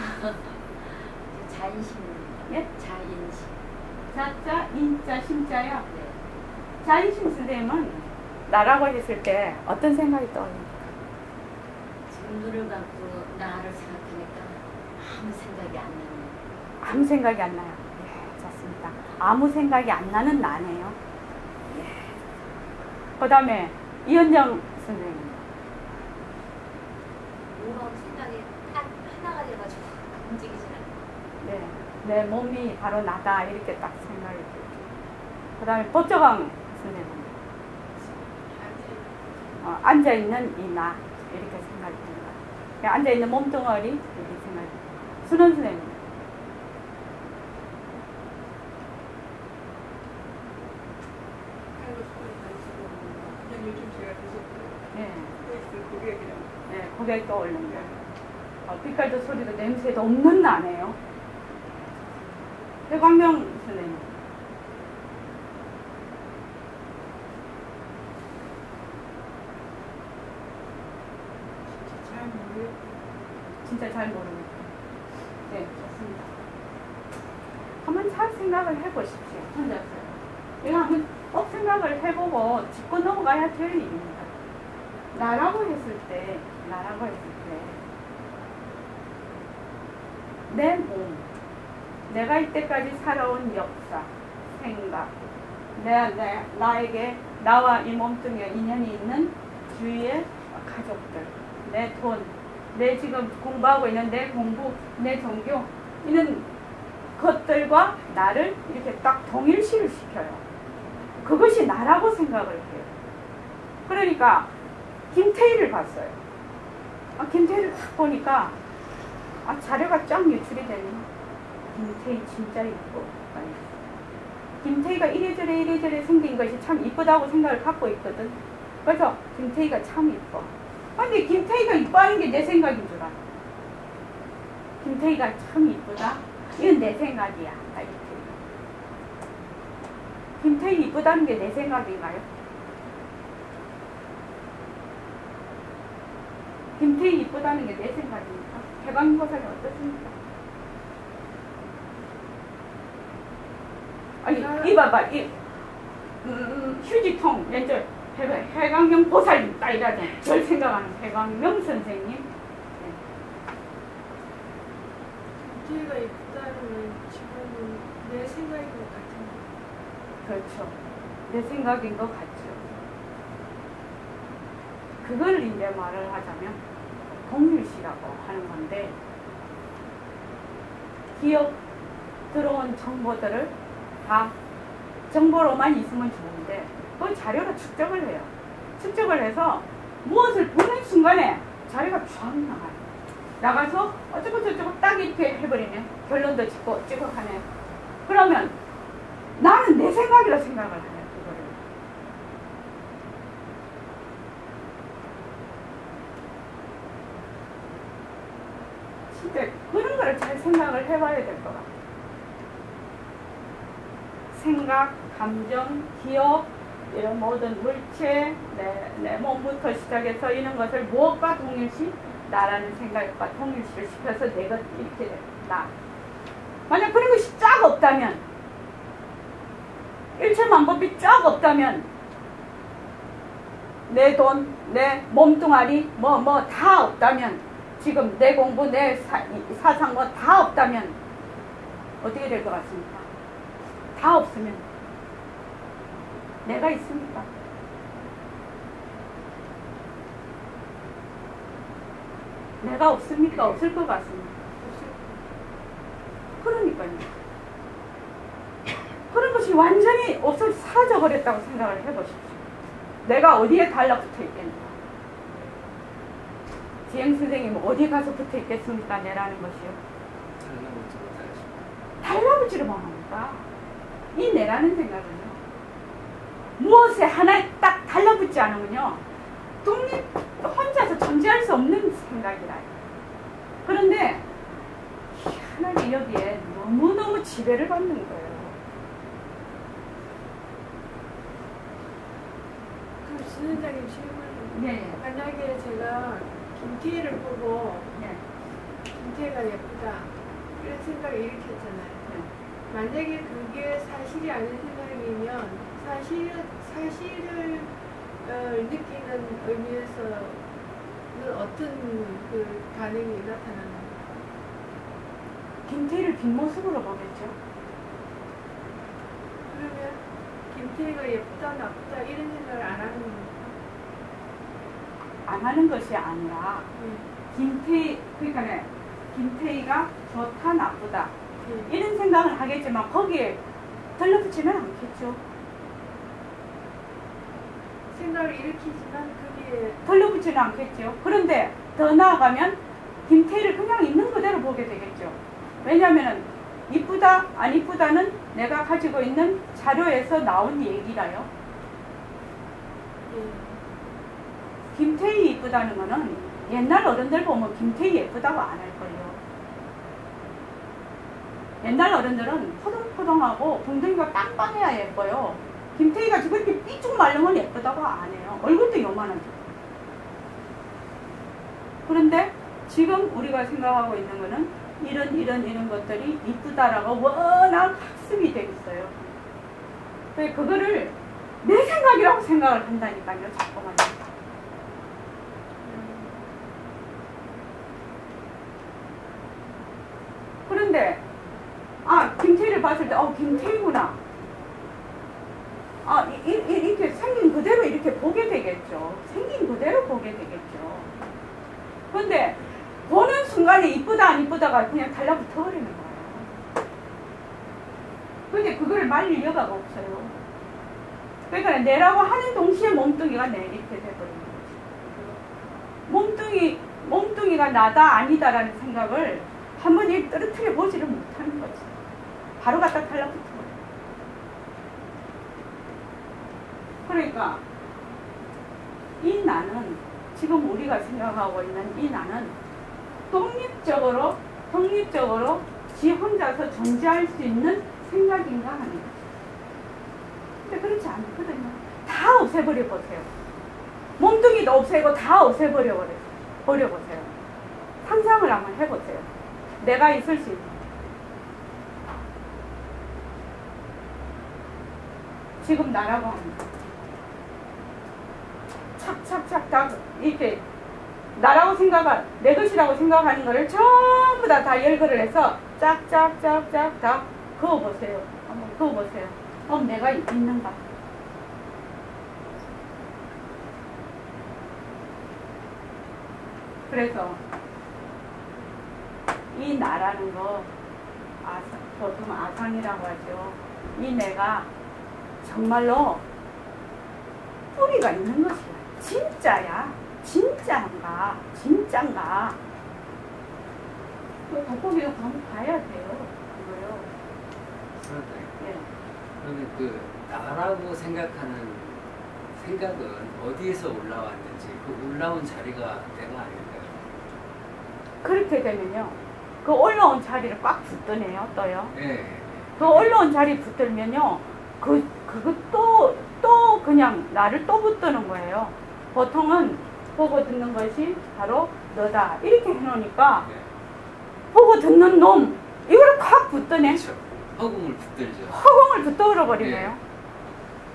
자인심입니다. 예? 자인심. 자자, 인자, 심자요. 네. 자인심 선생님은 나라고 했을 때 어떤 생각이 떠오릅니까? 지금 눈을 감고 나를 생각하니까 아무 생각이 안 나네요. 아무 생각이 안 나요. 예, 좋습니다. 아무 생각이 안 나는 나네요. 예. 그 다음에 이현정 선생님. 몸하고 생각이 하나가 돼가지고 움직이지 않아요. 네, 내 몸이 바로 나다 이렇게 딱 생각이 들죠. 그 다음에 법조강 선생님. 앉아있는 이 나 이렇게 생각이 듭니다. 앉아있는 몸뚱어리 이렇게 생각이 듭니다. 순원 선생님. 그냥 요즘 제가 계속 네. 고객이랑 네, 고개 떠오르는 거. 빛깔도 소리도 냄새도 없는 나네요. 배광명 선생님. 잘 모르겠어요. 진짜 잘 모르겠어요. 네, 좋습니다. 한번 잘 생각을 해보십시오. 혼자서요. 이거 한번 꼭 생각을 해보고 짚고 넘어가야 될 일입니다. 나라고 했을 때, 내 몸, 내가 이때까지 살아온 역사, 생각, 나에게, 나와 이 몸뚱이와 인연이 있는 주위의 가족들, 내 돈, 내 지금 공부하고 있는 내 공부, 내 종교, 이런 것들과 나를 이렇게 딱 동일시를 시켜요. 그것이 나라고 생각을 해요. 그러니까 김태희를 봤어요. 김태희를 딱 보니까 자료가 쫙 유출이 되네. 김태희 진짜 이쁘고 김태희가 이래저래 생긴 것이 참 이쁘다고 생각을 갖고 있거든. 그래서 김태희가 참 이뻐. 근데 김태희가 이뻐하는 게 내 생각인 줄 알아. 김태희가 참 이쁘다? 이건 내 생각이야. 이렇게. 김태희 이쁘다는 게 내 생각인가요? 김태희 이쁘다는 게 내 생각입니까? 배광고사는 어떻습니까? 아니, 이 봐봐. 휴지통, 왼쪽 해광명 보살님 딱 이러잖아요. 절 생각하는 해광명 선생님. 뒤가 있다는 지금은 내 생각인 것 같은데. 그렇죠. 내 생각인 것 같죠. 그걸 이제 말을 하자면 동일시라고 하는 건데, 기억 들어온 정보들을 다 정보로만 있으면 좋은데 그 자료로 축적을 해요. 축적을 해서 무엇을 보는 순간에 자료가 쫙 나가요. 나가서 어쩌고 저쩌고 딱 이렇게 해버리네. 결론도 짓고 어쩌고 하네. 그러면 나는 내 생각이라 생각을 해요. 그거를. 진짜 그런 거를 잘 생각을 해봐야 될 것 같아요. 생각, 감정, 기억, 이런 모든 물체, 내 몸부터 시작해서 이런 것을 무엇과 동일시? 나라는 생각과 동일시를 시켜서 내가 이렇게 돼. 나. 만약 그런 것이 쫙 없다면, 일체만법이 쫙 없다면, 내 돈, 내 몸뚱아리, 다 없다면, 지금 내 공부, 내 사상 다 없다면, 어떻게 될 것 같습니까? 다 없으면 내가 있습니까? 내가 없습니까? 없을 것 같습니다. 그러니까요. 그런 것이 완전히 없어 사라져버렸다고 생각을 해보십시오. 내가 어디에 달라붙어 있겠는가? 지행 선생님 어디 가서 붙어 있겠습니까? 내라는 것이요. 달라붙지를 못합니다. 이 내라는 생각은요, 무엇에 하나에 딱 달라붙지 않으면요, 혼자서 존재할 수 없는 생각이라. 그런데 하나님 여기에 너무너무 지배를 받는 거예요. 그럼 신원장님 질문. 네. 만약에 제가 김태희를 보고 네. 김태희가 예쁘다 이런 생각을 일으켰잖아요. 만약에 그게 사실이 아닌 생각이면 사실을 느끼는 의미에서는 어떤 그 반응이 나타나는 거예요? 김태희를 뒷모습으로 보겠죠. 그러면 김태희가 예쁘다 나쁘다 이런 생각을 안 하는 겁니까? 안 하는 것이 아니라 그러니까 김태희가 좋다 나쁘다 이런 생각을 하겠지만 거기에 달라붙지는 않겠죠. 생각을 일으키지만 그게 달라붙지는 않겠죠. 그런데 더 나아가면 김태희를 그냥 있는 그대로 보게 되겠죠. 왜냐하면 이쁘다 안 이쁘다는 내가 가지고 있는 자료에서 나온 얘기라요. 김태희 이쁘다는 거는 옛날 어른들 보면 김태희 예쁘다고 안 할걸요. 옛날 어른들은 포동포동하고 붕덩이가 빵빵해야 예뻐요. 김태희가 지금 이렇게 삐쭉 말르면 예쁘다고 안 해요. 얼굴도 요만하죠. 그런데 지금 우리가 생각하고 있는 거는 이런 것들이 이쁘다라고 워낙 학습이 돼 있어요. 그래서 그거를 내 생각이라고 생각을 한다니까요. 자꾸만. 그런데 김태희를 봤을 때 김태희구나. 이렇게 생긴 그대로 이렇게 보게 되겠죠. 생긴 그대로 보게 되겠죠. 그런데 보는 순간에 이쁘다 안 이쁘다가 그냥 달라붙어 버리는 거예요. 근데 그거를 말릴 여가가 없어요. 그러니까 내라고 하는 동시에 몸뚱이가 내 이렇게 돼버리는 거지. 몸뚱이가 나다 아니다라는 생각을 한번 떨어뜨려 보지를 못하는 거지. 바로 갖다 달라붙어 버려요. 그러니까 이 나는, 지금 우리가 생각하고 있는 이 나는 독립적으로 지 혼자서 존재할 수 있는 생각인가 하는 거죠. 근데 그렇지 않거든요. 다 없애버려 보세요. 몸뚱이도 없애고 다 없애버려 보세요. 상상을 한번 해보세요. 내가 있을 수 있는. 지금 나라고 합니다. 착착착 다 이렇게 나라고 내 것이라고 생각하는 거를 전부 다 열거를 해서 짝짝짝짝 다 그어보세요. 한번 그어보세요. 그럼 내가 있는가? 그래서 이 나라는 거 보통 아상이라고 하죠. 이 내가 정말로 뿌리가 있는 것이야. 진짜야. 진짜인가? 진짠가? 돋보기도 한번 봐야 돼요. 이거요. 선생님, 예. 그러면 그 나라고 생각하는 생각은 어디에서 올라왔는지 그 올라온 자리가 내가 아닐까요? 그렇게 되면요. 그 올라온 자리를 꽉 붙드네요. 또요. 예. 그 올라온 자리 붙들면요. 그거 또 그냥 나를 또 붙드는 거예요. 보통은 보고 듣는 것이 바로 너다. 이렇게 해놓으니까 네. 보고 듣는 놈 이걸 콱 붙드네. 그렇죠. 허공을 붙들죠. 허공을 붙들어 버리네요. 네.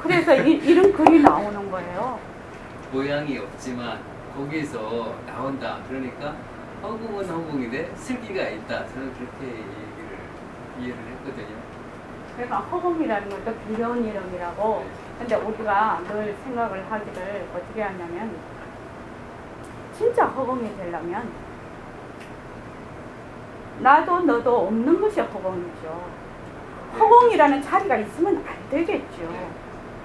그래서 이런 글이 나오는 거예요. 모양이 없지만 거기에서 나온다. 그러니까 허공은 허공인데 슬기가 있다. 저는 그렇게 이해를 했거든요. 그러니까 허공이라는 것도 두려운 이름이라고. 근데 우리가 늘 생각을 하기를 어떻게 하냐면 진짜 허공이 되려면 나도 너도 없는 것이 허공이죠. 허공이라는 자리가 있으면 안 되겠죠.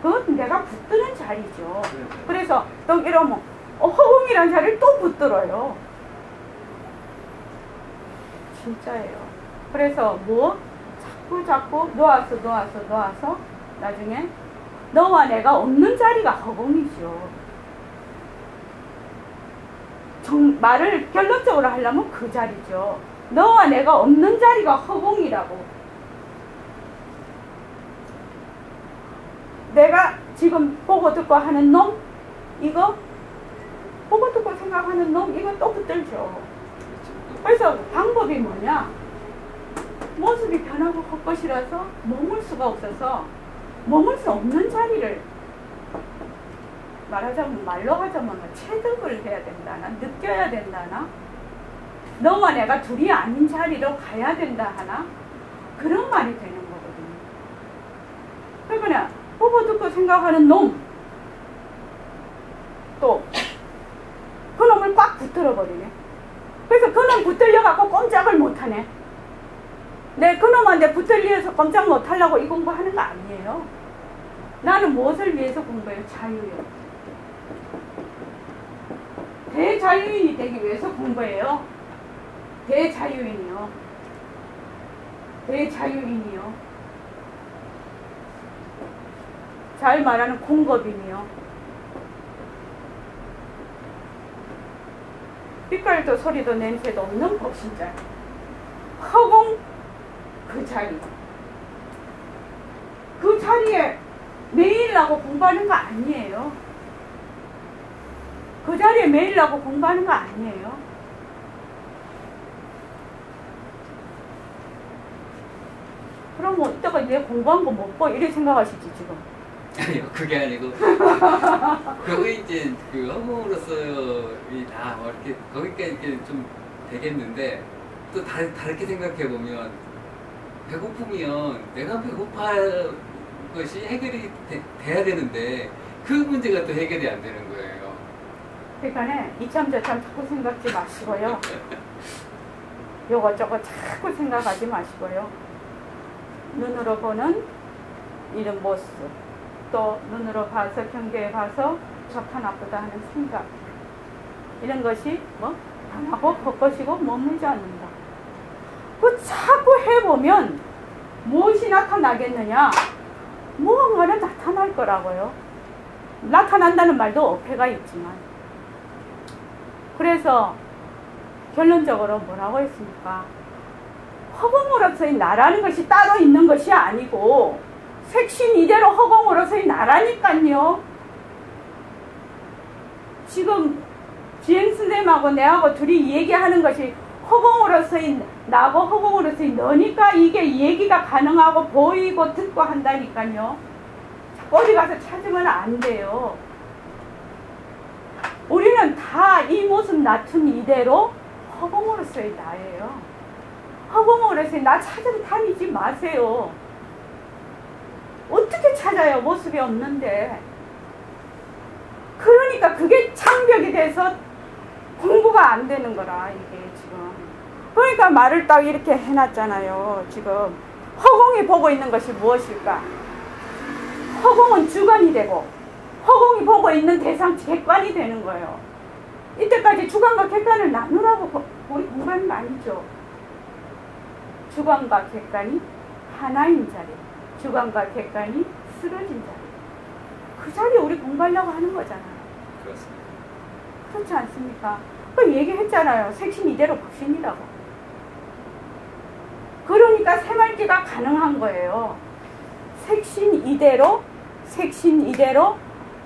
그건 내가 붙드는 자리죠. 그래서 또 이러면 허공이라는 자리를 또 붙들어요. 진짜예요. 그래서 자꾸 놓아서 나중에 너와 내가 없는 자리가 허공이죠. 말을 결론적으로 하려면 그 자리죠. 너와 내가 없는 자리가 허공이라고. 내가 지금 보고 듣고 하는 놈, 이거 보고 듣고 생각하는 놈, 이거 또 붙들죠. 그래서 방법이 뭐냐? 모습이 변하고 헛것이라서 머물 수가 없어서 머물 수 없는 자리를 말로 하자면 체득을 해야 된다나 느껴야 된다나 너와 내가 둘이 아닌 자리로 가야 된다 하나 그런 말이 되는 거거든요. 그러니까 보고 듣고 생각하는 놈 또 그 놈을 꽉 붙들어 버리네. 그래서 그 놈 붙들려 갖고 꼼짝을 못하네. 내 그놈한테 붙들려서 꼼짝 못하려고 이 공부하는 거 아니에요. 나는 무엇을 위해서 공부해요? 자유요. 대자유인이 되기 위해서 공부해요. 대자유인이요. 잘 말하는 공급인이요. 빛깔도 소리도 냄새도 없는 법신자. 허공 그 자리. 그 자리에 매일 나고 공부하는 거 아니에요. 그 자리에 매일 나고 공부하는 거 아니에요. 그럼 뭐 이따가 내 공부한 거 못 봐 이렇게 생각하시지 지금. 아니요, 그게 아니고 그거 이제 그 허공으로서의 다 이렇게 거기까지 이렇게 좀 되겠는데 또 다르게 생각해 보면 배고프면 내가 배고파할 것이 해결이 돼야 되는데 그 문제가 또 해결이 안 되는 거예요. 그러니까 이참 저참 자꾸 생각지 마시고요. 요것저것 자꾸 생각하지 마시고요. 눈으로 보는 이런 모습, 또 눈으로 봐서 경계해 봐서 좋다 나쁘다 하는 생각, 이런 것이 변하고 헛것이고 머물지 않는다. 그 자꾸 해보면 무엇이 나타나겠느냐? 무언가는 나타날 거라고요. 나타난다는 말도 어폐가 있지만. 그래서 결론적으로 뭐라고 했습니까? 허공으로서의 나라는 것이 따로 있는 것이 아니고 색신 이대로 허공으로서의 나라니까요. 지금 지행선생님하고 내하고 둘이 얘기하는 것이 허공으로서의 나고 허공으로서의 너니까 이게 얘기가 가능하고 보이고 듣고 한다니까요. 어디 가서 찾으면 안 돼요. 우리는 다 이 모습 낮춘 이대로 허공으로서의 나예요. 허공으로서의 나 찾으러 다니지 마세요. 어떻게 찾아요? 모습이 없는데. 그러니까 그게 장벽이 돼서 공부가 안 되는 거라, 이게 지금. 그러니까 말을 딱 이렇게 해놨잖아요. 지금 허공이 보고 있는 것이 무엇일까? 허공은 주관이 되고 허공이 보고 있는 대상 객관이 되는 거예요. 이때까지 주관과 객관을 나누라고 우리 공부하는 거 아니죠. 주관과 객관이 하나인 자리, 주관과 객관이 쓰러진 자리, 그 자리에 우리 공부하려고 하는 거잖아요. 그렇습니다. 그렇지 않습니까? 그 얘기했잖아요. 색신 이대로 불신이라고. 그러니까 새말기가 가능한 거예요. 색신 이대로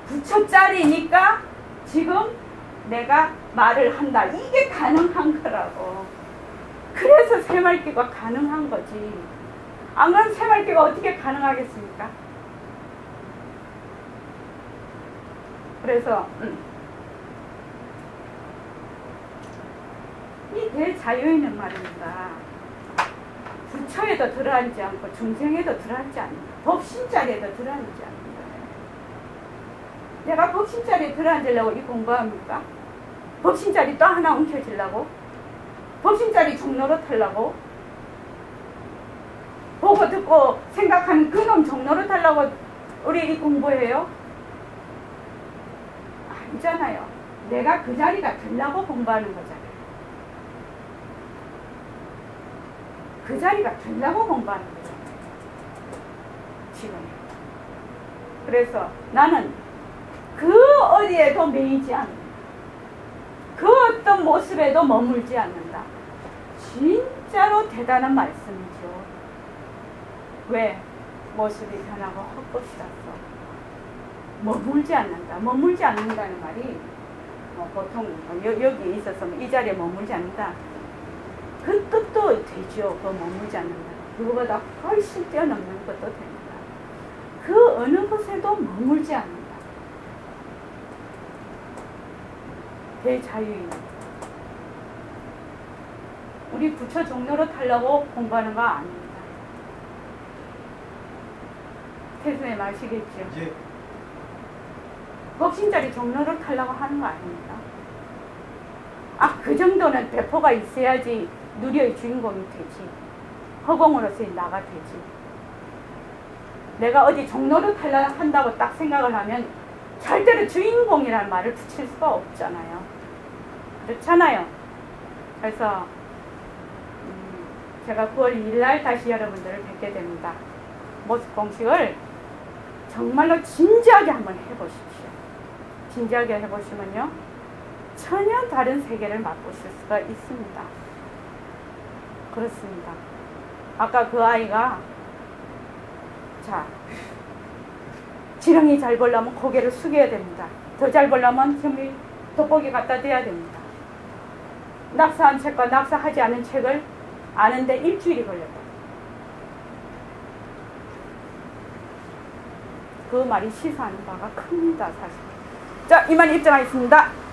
부처짜리니까 지금 내가 말을 한다. 이게 가능한 거라고. 그래서 새말기가 가능한 거지. 안 그러면 새말기가 어떻게 가능하겠습니까? 그래서 이 대자유인은 말입니다. 부처에도 들어앉지 않고 중생에도 들어앉지 않는다. 법신자리에도 들어앉지 않는다. 내가 법신자리에 들어앉으려고 이 공부합니까? 법신자리 또 하나 엉켜지려고? 법신자리 종로로 타려고? 보고 듣고 생각하는 그놈 종로로 타려고 우리 이 공부해요? 아니잖아요. 내가 그 자리가 되려고 공부하는 거잖아요. 그 자리가 되려고 공부하는 거잖아요. 지금. 그래서 나는 그 어디에도 매이지 않는다. 그 어떤 모습에도 머물지 않는다. 진짜로 대단한 말씀이죠. 왜? 모습이 변하고 헛것이라서 머물지 않는다. 머물지 않는다는 말이 보통 여기 있어서 이 자리에 머물지 않는다. 그 뜻도 되죠. 그 머물지 않는다. 그거보다 훨씬 뛰어넘는 것도 됩니다. 그 어느 곳에도 머물지 않는다. 대자유인. 우리 부처 종로로 타려고 공부하는 거 아닙니다. 태수님 아시겠죠? 예. 법신자리 종로를 타려고 하는 거 아닙니까? 그 정도는 배포가 있어야지 누리의 주인공이 되지. 허공으로서의 나가 되지. 내가 어디 종로를 타려고 한다고 딱 생각을 하면 절대로 주인공이라는 말을 붙일 수가 없잖아요. 그렇잖아요. 그래서 제가 9월 2일 날 다시 여러분들을 뵙게 됩니다. 모습 공식을 정말로 진지하게 한번 해보십시오. 진지하게 해보시면요, 전혀 다른 세계를 맛보실 수가 있습니다. 그렇습니다. 아까 그 아이가, 자, 지렁이 잘 보려면 고개를 숙여야 됩니다. 더 잘 보려면 점이 돋보기 갖다 대야 됩니다. 낙서한 책과 낙서하지 않은 책을 아는데 일주일이 걸렸다. 그 말이 시사하는 바가 큽니다, 사실. 자, 이만 입장하겠습니다.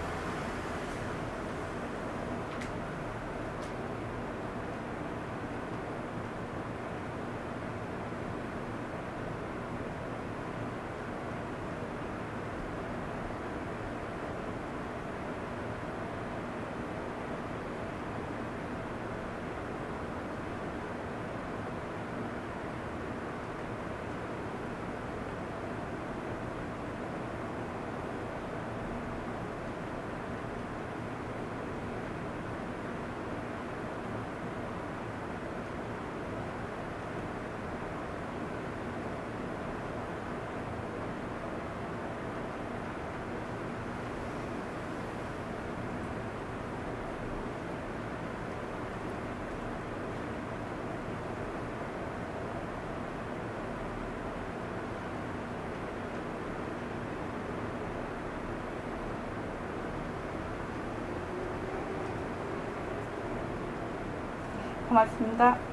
고맙습니다.